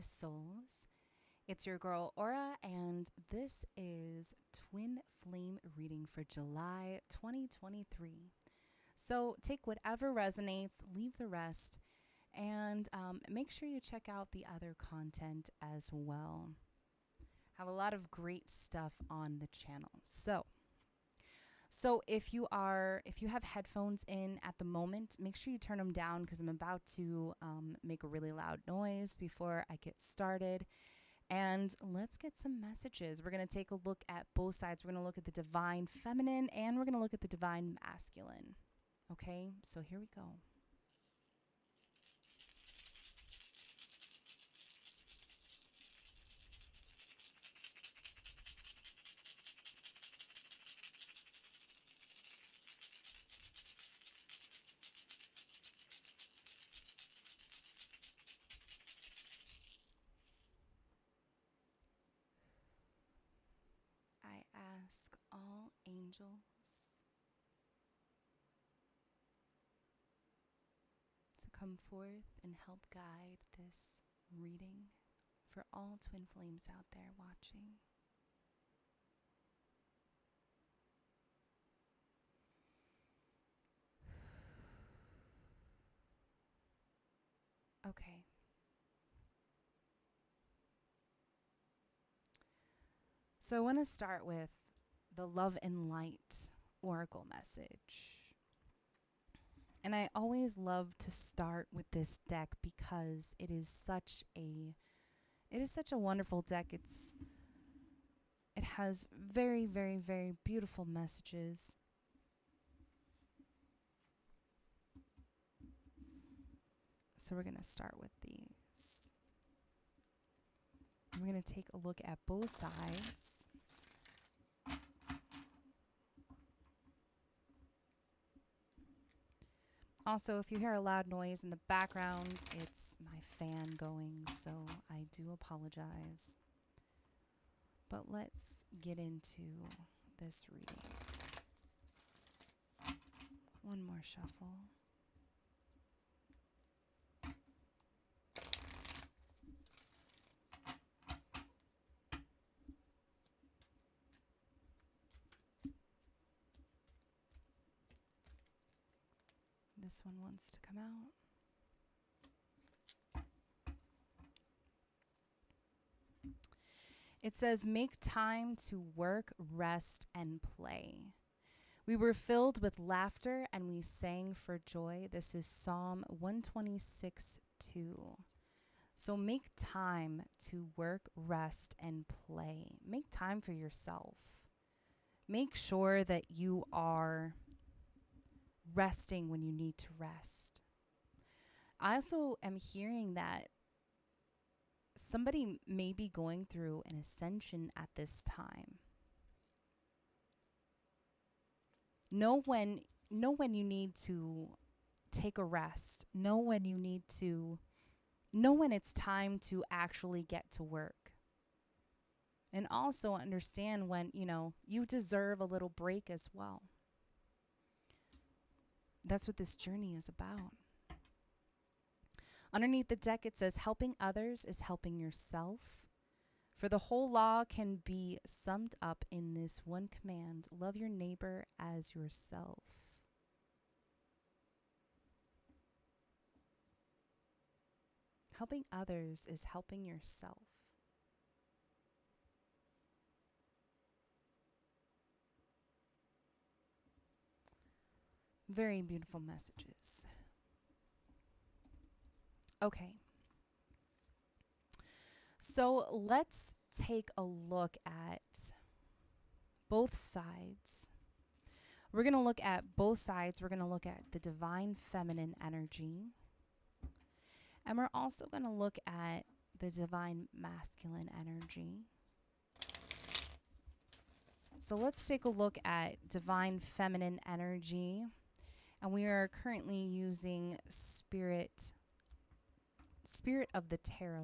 gorgeous souls. It's your girl Aura, and this is Twin Flame reading for July 2023. So take whatever resonates, leave the rest, and make sure you check out the other content as well. Have a lot of great stuff on the channel. So if you have headphones in at the moment, make sure you turn them down because I'm about to make a really loud noise before I get started. And let's get some messages. We're going to take a look at both sides. We're going to look at the divine feminine and we're going to look at the divine masculine. Okay, so here we go. I ask all angels to come forth and help guide this reading for all twin flames out there watching. Okay. So I want to start with the Love and Light Oracle message. And I always love to start with this deck because it is such a wonderful deck. It has very, very, very beautiful messages. So we're going to start with these. We're going to take a look at both sides. Also, if you hear a loud noise in the background, it's my fan going, so I do apologize. But let's get into this reading. One more shuffle. This one wants to come out. It says, make time to work, rest, and play. We were filled with laughter and we sang for joy. This is Psalm 126:2. So make time to work, rest, and play. Make time for yourself. Make sure that you are resting when you need to rest. I also am hearing that somebody may be going through an ascension at this time. Know when you need to take a rest. Know when it's time to actually get to work. And also understand when, you deserve a little break as well. That's what this journey is about. Underneath the deck, it says, helping others is helping yourself. For the whole law can be summed up in this one command: love your neighbor as yourself. Helping others is helping yourself. Very beautiful messages. Okay. So let's take a look at both sides. We're going to look at both sides. We're going to look at the divine feminine energy. And we're also going to look at the divine masculine energy. So let's take a look at divine feminine energy. And we are currently using Spirit of the Tarot.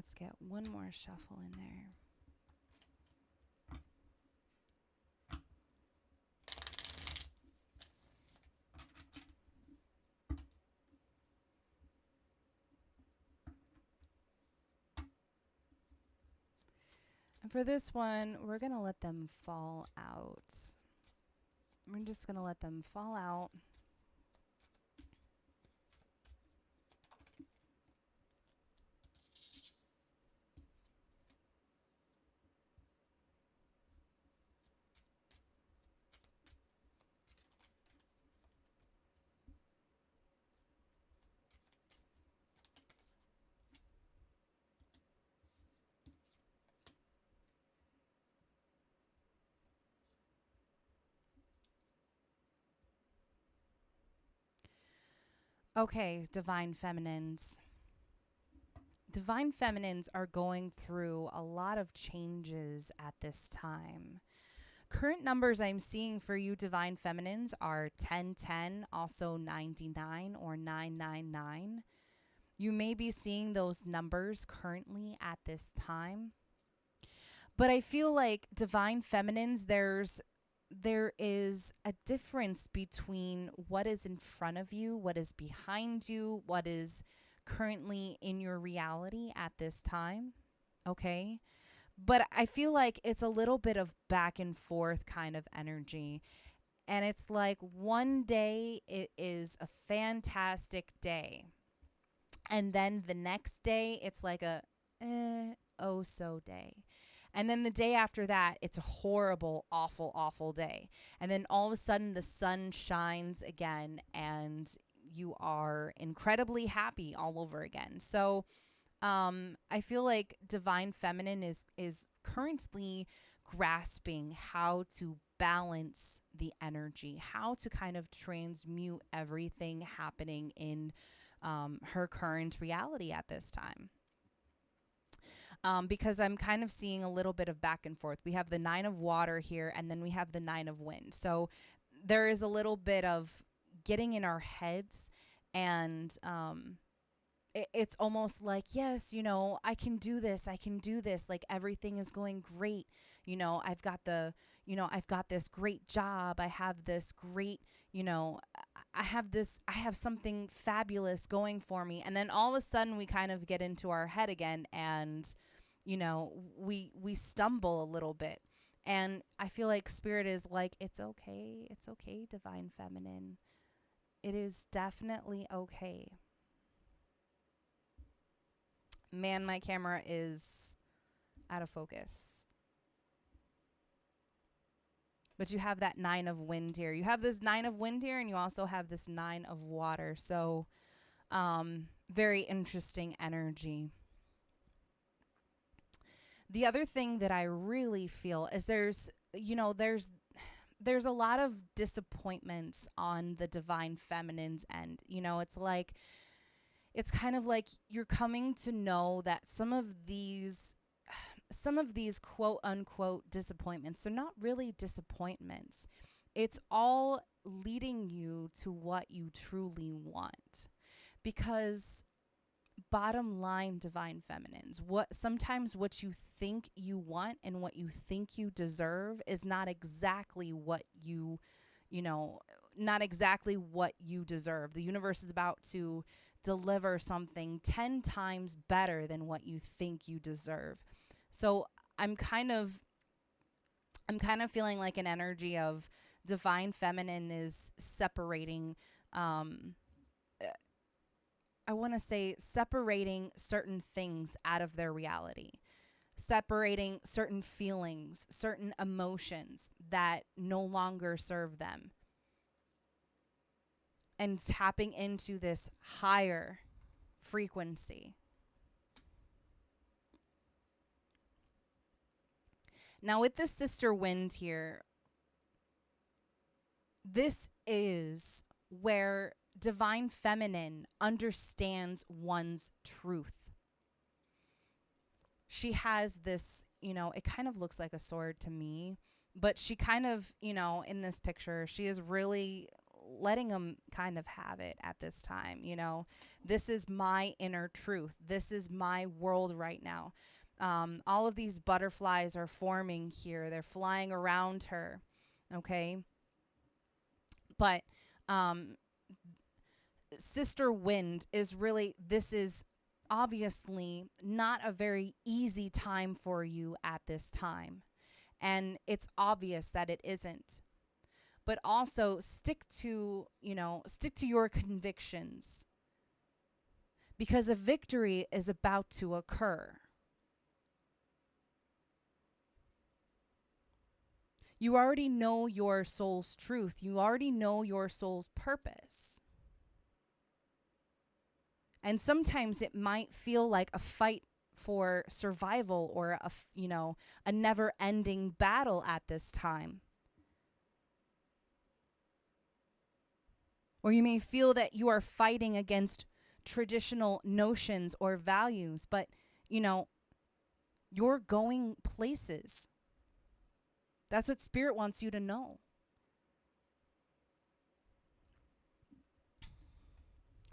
let's get one more shuffle in there. And for this one, we're going to let them fall out. We're just going to let them fall out. Okay, Divine Feminines. Divine Feminines are going through a lot of changes at this time. Current numbers I'm seeing for you, Divine Feminines, are 1010, also 99 or 999. You may be seeing those numbers currently at this time. But I feel like Divine Feminines, there is a difference between what is in front of you, what is behind you, what is currently in your reality at this time. Okay? But I feel like it's a little bit of back and forth kind of energy. And it's like one day it is a fantastic day. And then the next day it's like a oh so day. And then the day after that, it's a horrible, awful, awful day. And then all of a sudden the sun shines again and you are incredibly happy all over again. So I feel like Divine Feminine is currently grasping how to balance the energy, how to kind of transmute everything happening in her current reality at this time. Because I'm kind of seeing a little bit of back and forth. We have the 9 of water here, and then we have the 9 of wind. So there is a little bit of getting in our heads, and it's almost like, yes, you know, I can do this. I can do this. Like everything is going great. You know, I've got this great job. I have this great, you know, I have something fabulous going for me. And then all of a sudden we kind of get into our head again and, you know, we stumble a little bit. And I feel like Spirit is like, it's okay. It's okay, Divine Feminine. It is definitely okay. Man, my camera is out of focus. But you have that 9 of wind here. You have this 9 of wind here, and you also have this 9 of water. So, very interesting energy. The other thing that I really feel is there's a lot of disappointments on the Divine Feminine's end. You know, it's kind of like you're coming to know that some of these quote unquote disappointments, they're not really disappointments. It's all leading you to what you truly want. Because bottom line, Divine Feminines, sometimes what you think you want and what you think you deserve is not exactly what not exactly what you deserve. The universe is about to deliver something 10 times better than what you think you deserve. So I'm kind of feeling like an energy of Divine Feminine is separating, I want to say separating certain things out of their reality, separating certain feelings, certain emotions that no longer serve them, and tapping into this higher frequency. Now with the sister wind here, this is where Divine Feminine understands one's truth. She has this, it kind of looks like a sword to me, but she kind of, in this picture, she is really letting them kind of have it at this time. You know, this is my inner truth. This is my world right now. All of these butterflies are forming here. They're flying around her. Okay. But Sister Wind is really, this is obviously not a very easy time for you at this time. And it's obvious that it isn't. But also stick to, stick to your convictions, because a victory is about to occur. You already know your soul's truth. You already know your soul's purpose. And sometimes it might feel like a fight for survival, or a never-ending battle at this time. Or you may feel that you are fighting against traditional notions or values, but you're going places. That's what Spirit wants you to know.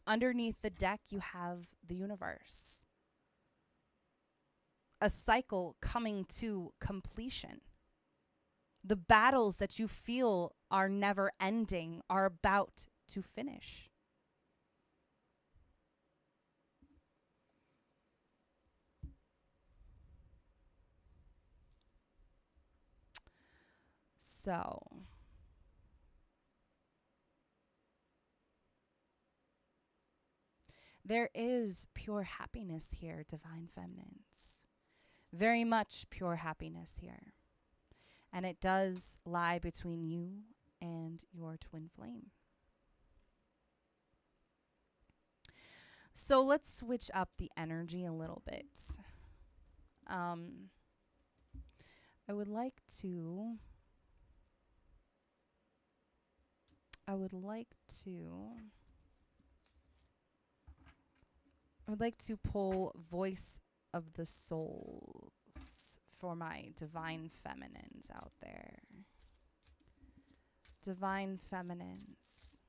Underneath the deck, you have the universe. A cycle coming to completion. The battles that you feel are never ending are about to finish. So, there is pure happiness here, Divine Feminines. Very much pure happiness here. And it does lie between you and your twin flame. So let's switch up the energy a little bit. I would like to pull Voice of the Souls for my Divine Feminines out there. Divine Feminines.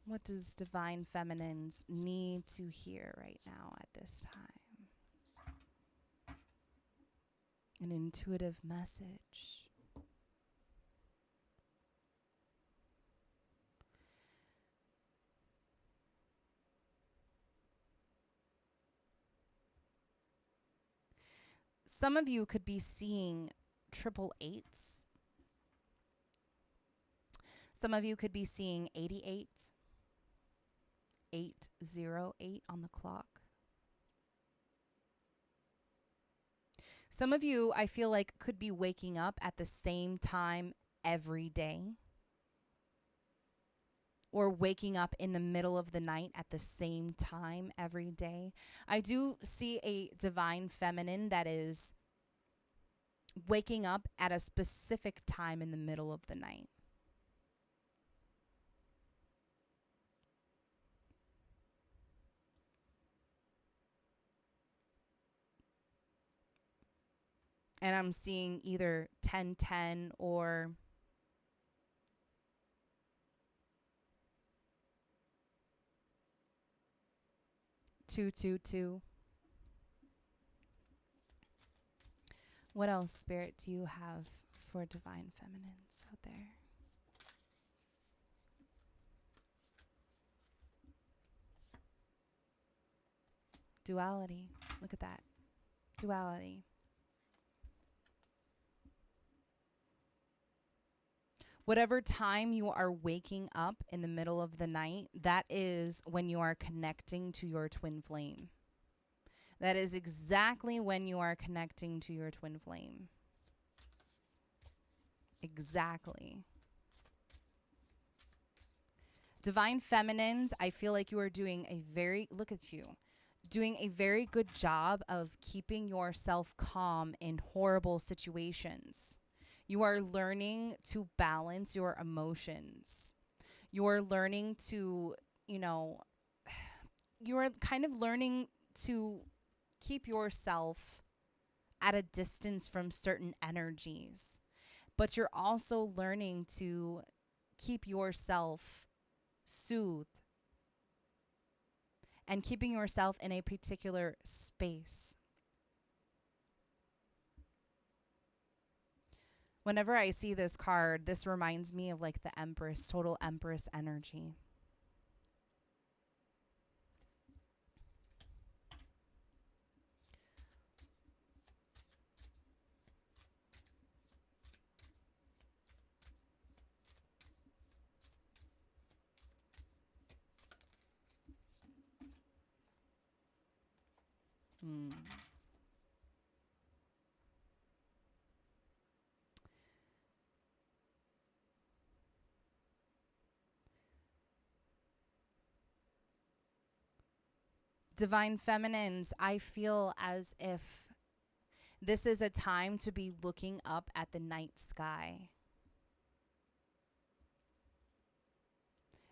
What does Divine Feminines need to hear right now at this time? An intuitive message. Some of you could be seeing 888s. Some of you could be seeing 88, 808 on the clock. Some of you, I feel like, could be waking up at the same time every day, or waking up in the middle of the night at the same time every day. I do see a Divine Feminine that is waking up at a specific time in the middle of the night. And I'm seeing either 1010 or 222. What else, Spirit, do you have for Divine Feminines out there? Duality. Look at that. Duality. Whatever time you are waking up in the middle of the night, that is when you are connecting to your twin flame. That is exactly when you are connecting to your twin flame. Exactly. Divine Feminines, I feel like you are doing a very, look at you, doing a very good job of keeping yourself calm in horrible situations. You are learning to balance your emotions. You are learning to, you are kind of learning to keep yourself at a distance from certain energies, but you're also learning to keep yourself soothed and keeping yourself in a particular space. Whenever I see this card, this reminds me of like the Empress, total Empress energy. Hmm. Divine Feminines, I feel as if this is a time to be looking up at the night sky.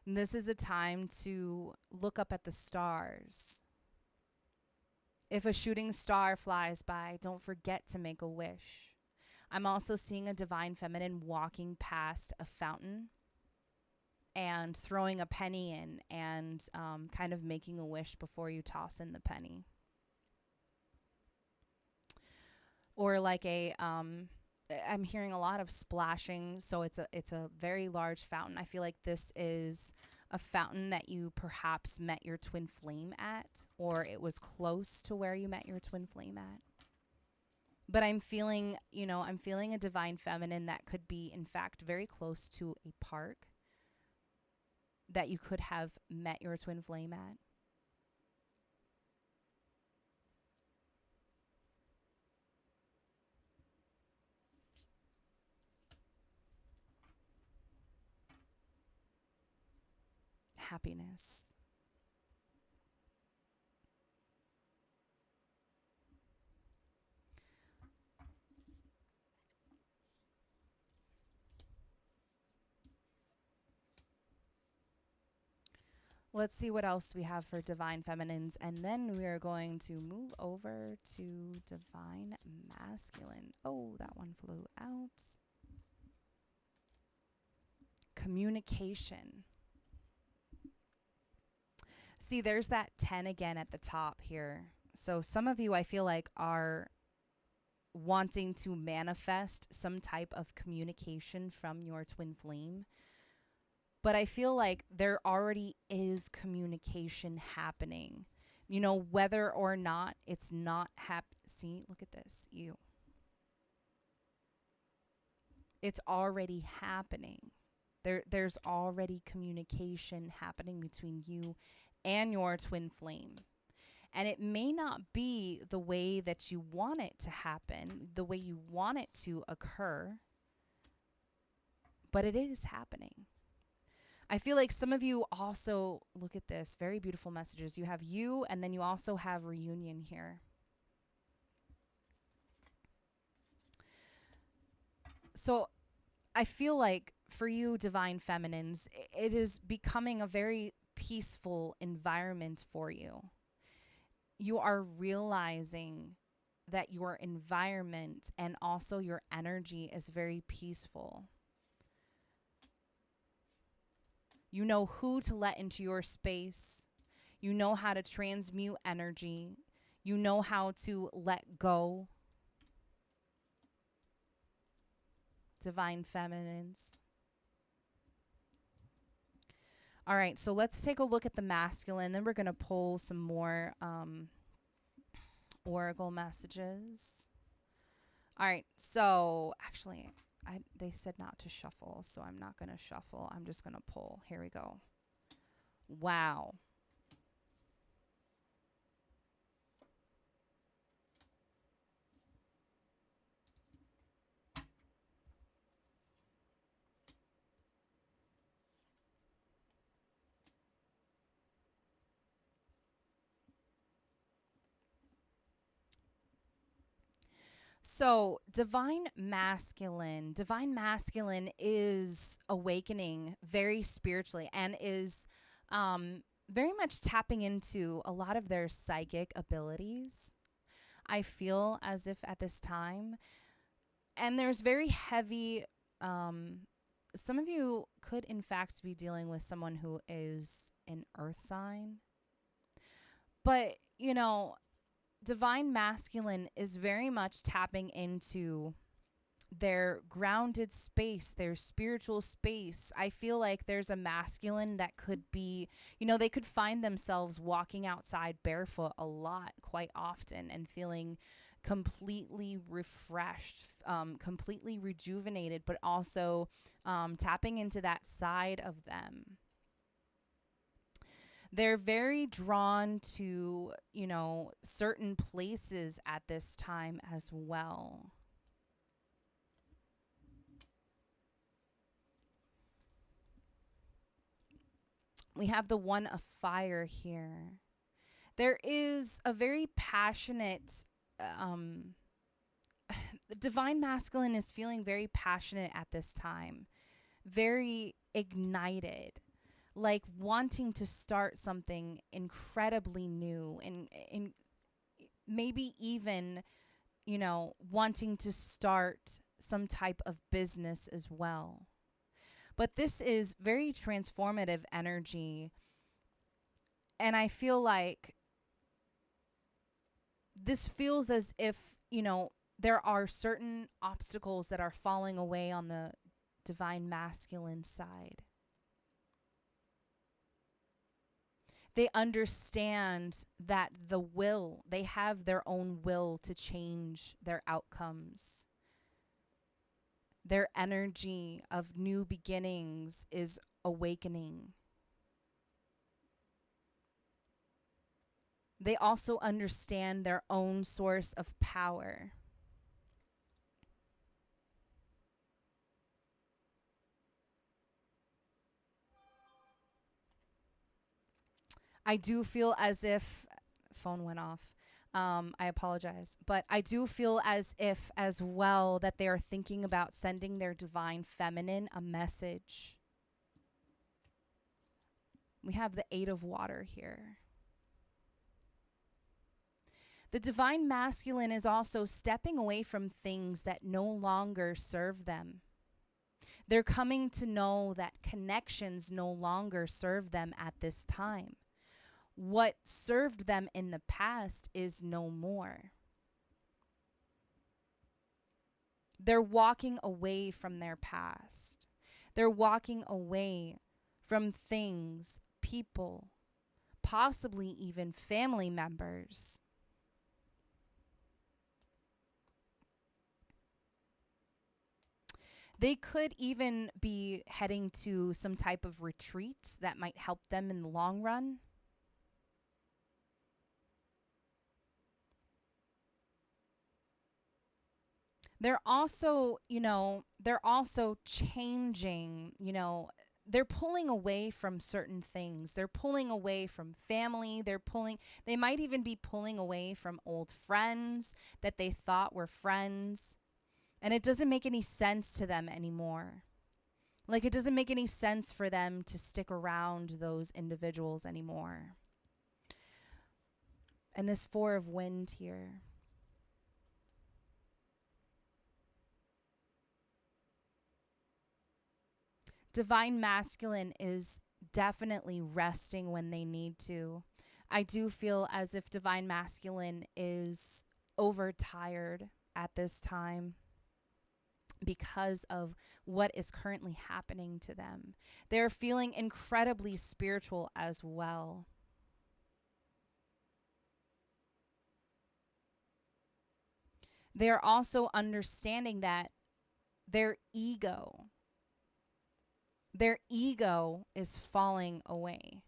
And this is a time to look up at the stars. If a shooting star flies by, don't forget to make a wish. I'm also seeing a divine feminine walking past a fountain and throwing a penny in and kind of making a wish before you toss in the penny. Or like I'm hearing a lot of splashing, so it's a very large fountain. I feel like this is a fountain that you perhaps met your twin flame at, or it was close to where you met your twin flame at. But I'm feeling, I'm feeling a divine feminine that could be, in fact, very close to a park that you could have met your twin flame at. Happiness. Let's see what else we have for divine feminines, and then we are going to move over to divine masculine. Oh, that one flew out. Communication. See, there's that 10 again at the top here. So some of you, I feel like, are wanting to manifest some type of communication from your twin flame. But I feel like there already is communication happening. Whether or not it's not see, look at this. It's already happening. There's already communication happening between you and your twin flame. And it may not be the way that you want it to happen, the way you want it to occur, but it is happening. I feel like some of you also, look at this, very beautiful messages. You have you, and then you also have reunion here. So I feel like for you, divine feminines, it is becoming a very peaceful environment for you. You are realizing that your environment and also your energy is very peaceful. You know who to let into your space. You know how to transmute energy. You know how to let go. Divine feminines. All right, so let's take a look at the masculine. Then we're going to pull some more oracle messages. All right, so actually, they said not to shuffle, so I'm not going to shuffle. I'm just going to pull. Here we go. Wow. So, divine masculine is awakening very spiritually and is very much tapping into a lot of their psychic abilities. I feel as if at this time, and there's very heavy, um, some of you could in fact be dealing with someone who is an earth sign. But, divine masculine is very much tapping into their grounded space, their spiritual space. I feel like there's a masculine that could be, they could find themselves walking outside barefoot a lot, quite often, and feeling completely refreshed, completely rejuvenated, but also tapping into that side of them. They're very drawn to, certain places at this time as well. We have the one of fire here. There is a very passionate, um, the divine masculine is feeling very passionate at this time, very ignited, like wanting to start something incredibly new, and maybe even, wanting to start some type of business as well. But this is very transformative energy. And I feel like this feels as if, there are certain obstacles that are falling away on the divine masculine side. They understand that they have their own will to change their outcomes. Their energy of new beginnings is awakening. They also understand their own source of power. I do feel as if phone went off. I apologize, but I do feel as if as well that they are thinking about sending their divine feminine a message. We have the 8 of water here. The divine masculine is also stepping away from things that no longer serve them. They're coming to know that connections no longer serve them at this time. What served them in the past is no more. They're walking away from their past. They're walking away from things, people, possibly even family members. They could even be heading to some type of retreat that might help them in the long run. They're also, they're also changing, they're pulling away from certain things. They're pulling away from family. They might even be pulling away from old friends that they thought were friends. And it doesn't make any sense to them anymore. Like, it doesn't make any sense for them to stick around those individuals anymore. And this 4 of wind here. Divine masculine is definitely resting when they need to. I do feel as if divine masculine is overtired at this time because of what is currently happening to them. They're feeling incredibly spiritual as well. They're also understanding that their ego is falling away.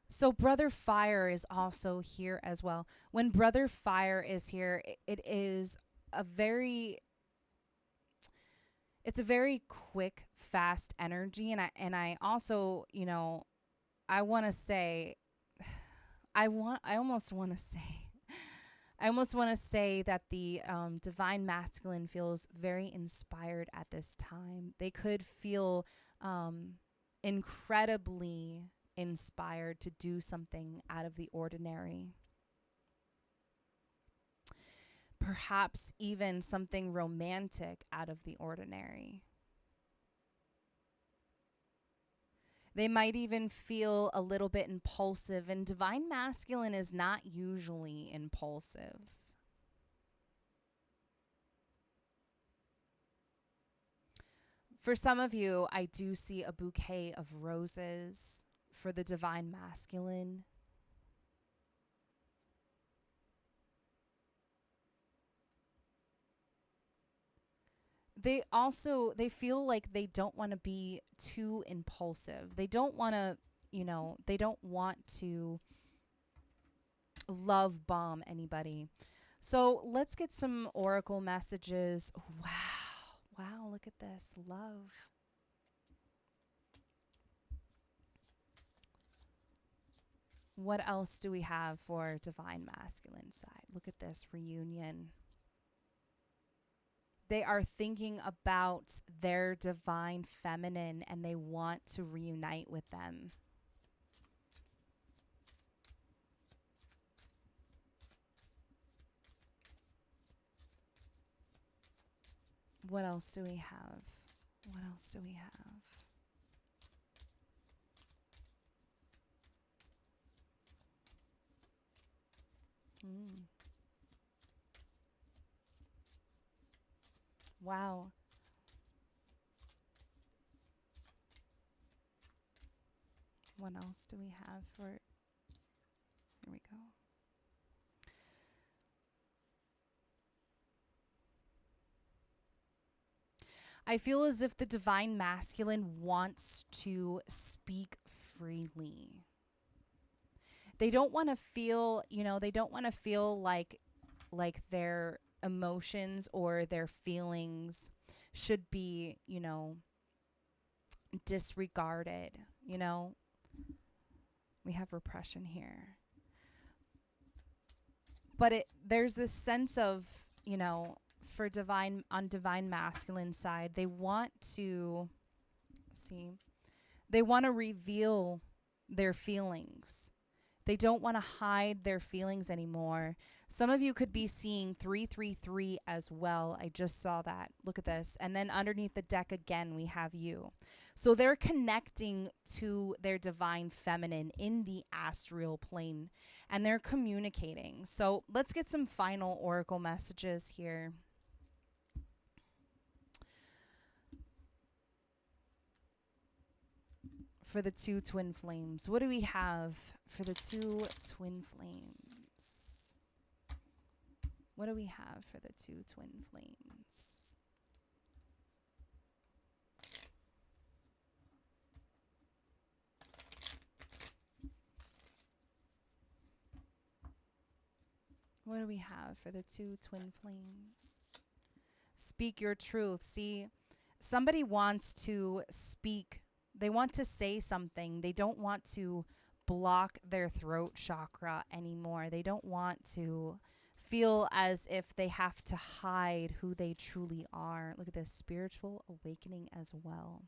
So Brother Fire is also here as well. When Brother Fire is here, it is a very it's a very quick, fast energy, and I also, I want to say I almost want to say I almost want to say that the divine masculine feels very inspired at this time. They could feel incredibly inspired to do something out of the ordinary. Perhaps even something romantic out of the ordinary. They might even feel a little bit impulsive, and divine masculine is not usually impulsive. For some of you, I do see a bouquet of roses for the divine masculine. They feel like they don't want to be too impulsive. They don't want to, they don't want to love bomb anybody. So let's get some oracle messages. Wow, look at this. Love. What else do we have for divine masculine side? Look at this reunion. They are thinking about their divine feminine and they want to reunite with them. What else do we have? What else do we have? Wow. What else do we have for? Here we go. I feel as if the divine masculine wants to speak freely. They don't want to feel, they don't want to feel like their emotions or their feelings should be, disregarded, We have repression here. But there's this sense of, for divine masculine side, they want to reveal their feelings. They don't want to hide their feelings anymore. Some of you could be seeing 333 as well. I just saw that. Look at this. And then underneath the deck again, we have you. So they're connecting to their divine feminine in the astral plane, and they're communicating. So let's get some final oracle messages here. For the two twin flames. What do we have for the two twin flames? What do we have for the two twin flames? What do we have for the two twin flames? Speak your truth. See, somebody wants to speak. They want to say something. They don't want to block their throat chakra anymore. They don't want to feel as if they have to hide who they truly are. Look at this, spiritual awakening as well.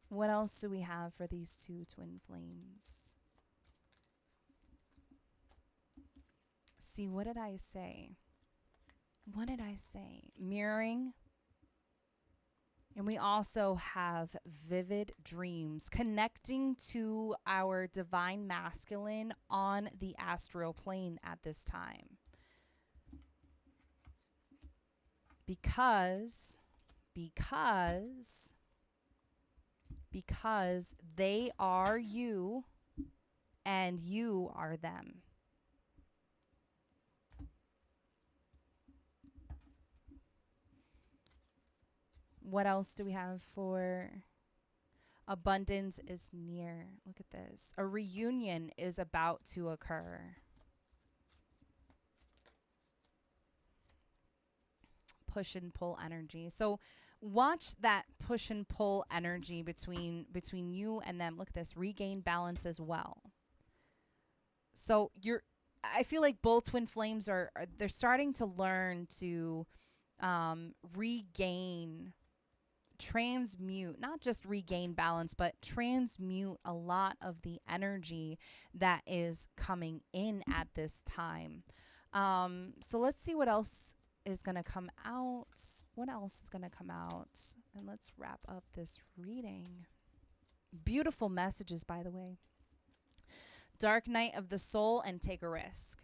What else do we have for these two twin flames? See, what did I say? What did I say? Mirroring. And we also have vivid dreams, connecting to our divine masculine on the astral plane at this time. Because they are you and you are them. What else do we have for abundance is near? Look at this. A reunion is about to occur. Push and pull energy. So watch that push and pull energy between you and them. Look at this. Regain balance as well. So I feel like both twin flames they're starting to learn to regain transmute, not just regain balance, but transmute a lot of the energy that is coming in at this time. So let's see what else is going to come out. What else is going to come out? And let's wrap up this reading. Beautiful messages, by the way. Dark night of the soul and take a risk.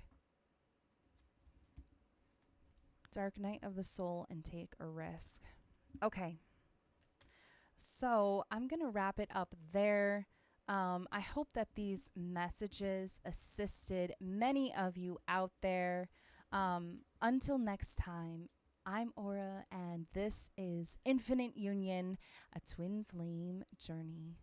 Dark night of the soul and take a risk. Okay. So I'm going to wrap it up there. I hope that these messages assisted many of you out there. Until next time, I'm Aura, and this is Infinite Union, a twin flame journey.